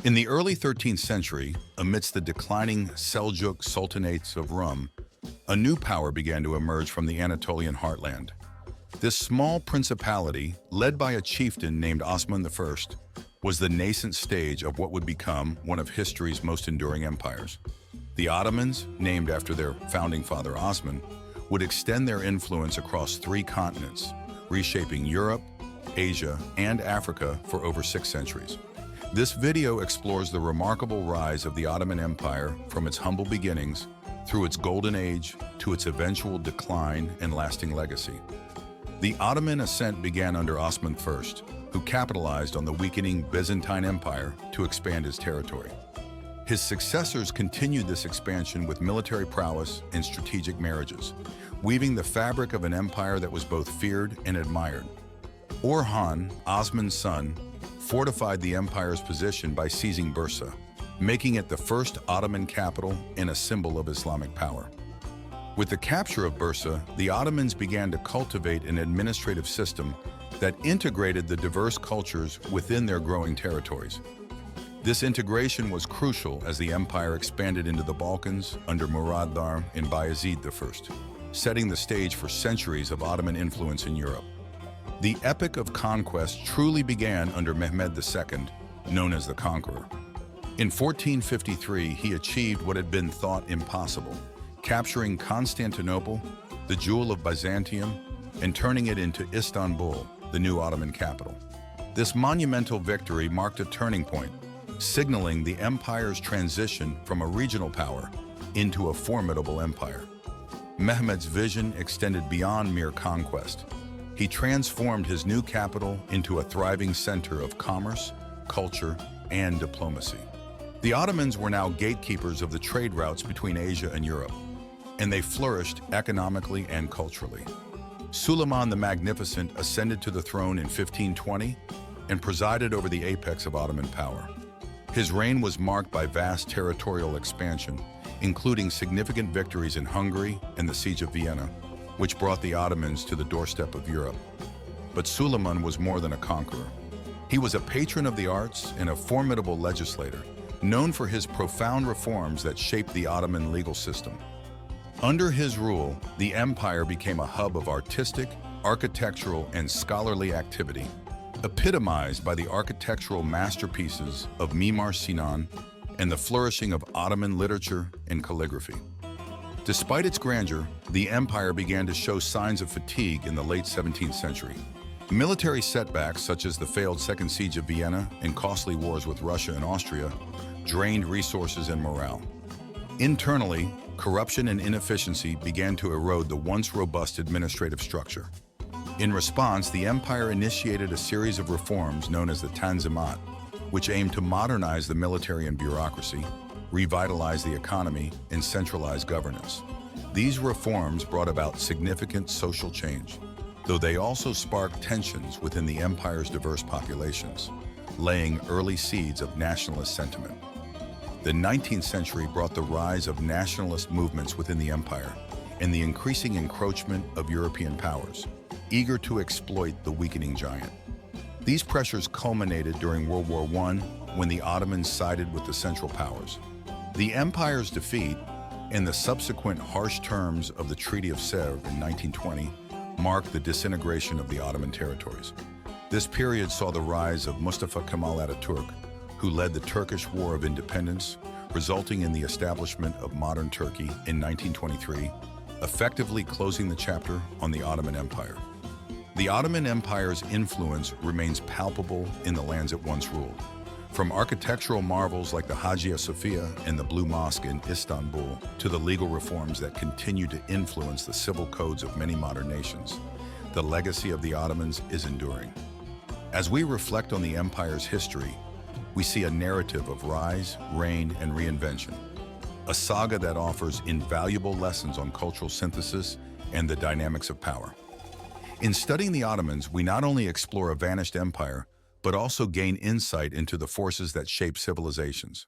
In the early 13th century, amidst the declining Seljuk Sultanates of Rum, a new power began to emerge from the Anatolian heartland. This small principality, led by a chieftain named Osman I, was the nascent stage of what would become one of history's most enduring empires. The Ottomans, named after their founding father Osman, would extend their influence across 3 continents, reshaping Europe, Asia, and Africa for over 6 centuries. This video explores the remarkable rise of the Ottoman Empire from its humble beginnings through its golden age to its eventual decline and lasting legacy. The Ottoman ascent began under Osman I, who capitalized on the weakening Byzantine Empire to expand his territory. His successors continued this expansion with military prowess and strategic marriages, weaving the fabric of an empire that was both feared and admired. Orhan, Osman's son, fortified the empire's position by seizing Bursa, making it the first Ottoman capital and a symbol of Islamic power. With the capture of Bursa, the Ottomans began to cultivate an administrative system that integrated the diverse cultures within their growing territories. This integration was crucial as the empire expanded into the Balkans under Murad II and Bayezid I, setting the stage for centuries of Ottoman influence in Europe. The Epic of Conquest truly began under Mehmed II, known as the Conqueror. In 1453, he achieved what had been thought impossible, capturing Constantinople, the jewel of Byzantium, and turning it into Istanbul, the new Ottoman capital. This monumental victory marked a turning point, signaling the empire's transition from a regional power into a formidable empire. Mehmed's vision extended beyond mere conquest. He transformed his new capital into a thriving center of commerce, culture, and diplomacy. The Ottomans were now gatekeepers of the trade routes between Asia and Europe, and they flourished economically and culturally. Sultan the Magnificent ascended to the throne in 1520 and presided over the apex of Ottoman power. His reign was marked by vast territorial expansion, including significant victories in Hungary and the Siege of Vienna, which brought the Ottomans to the doorstep of Europe. But Suleiman was more than a conqueror. He was a patron of the arts and a formidable legislator, known for his profound reforms that shaped the Ottoman legal system. Under his rule, the empire became a hub of artistic, architectural, and scholarly activity, epitomized by the architectural masterpieces of Mimar Sinan and the flourishing of Ottoman literature and calligraphy. Despite its grandeur, the empire began to show signs of fatigue in the late 17th century. Military setbacks such as the failed Second Siege of Vienna and costly wars with Russia and Austria drained resources and morale. Internally, corruption and inefficiency began to erode the once robust administrative structure. In response, the empire initiated a series of reforms known as the Tanzimat, which aimed to modernize the military and bureaucracy, revitalize the economy, and centralize governance. These reforms brought about significant social change, though they also sparked tensions within the empire's diverse populations, laying early seeds of nationalist sentiment. The 19th century brought the rise of nationalist movements within the empire and the increasing encroachment of European powers, eager to exploit the weakening giant. These pressures culminated during World War I when the Ottomans sided with the Central Powers. The empire's defeat and the subsequent harsh terms of the Treaty of Sèvres in 1920 marked the disintegration of the Ottoman territories. This period saw the rise of Mustafa Kemal Ataturk, who led the Turkish War of Independence, resulting in the establishment of modern Turkey in 1923, effectively closing the chapter on the Ottoman Empire. The Ottoman Empire's influence remains palpable in the lands it once ruled. From architectural marvels like the Hagia Sophia and the Blue Mosque in Istanbul to the legal reforms that continue to influence the civil codes of many modern nations, the legacy of the Ottomans is enduring. As we reflect on the empire's history, we see a narrative of rise, reign, and reinvention, a saga that offers invaluable lessons on cultural synthesis and the dynamics of power. In studying the Ottomans, we not only explore a vanished empire, but also gain insight into the forces that shape civilizations.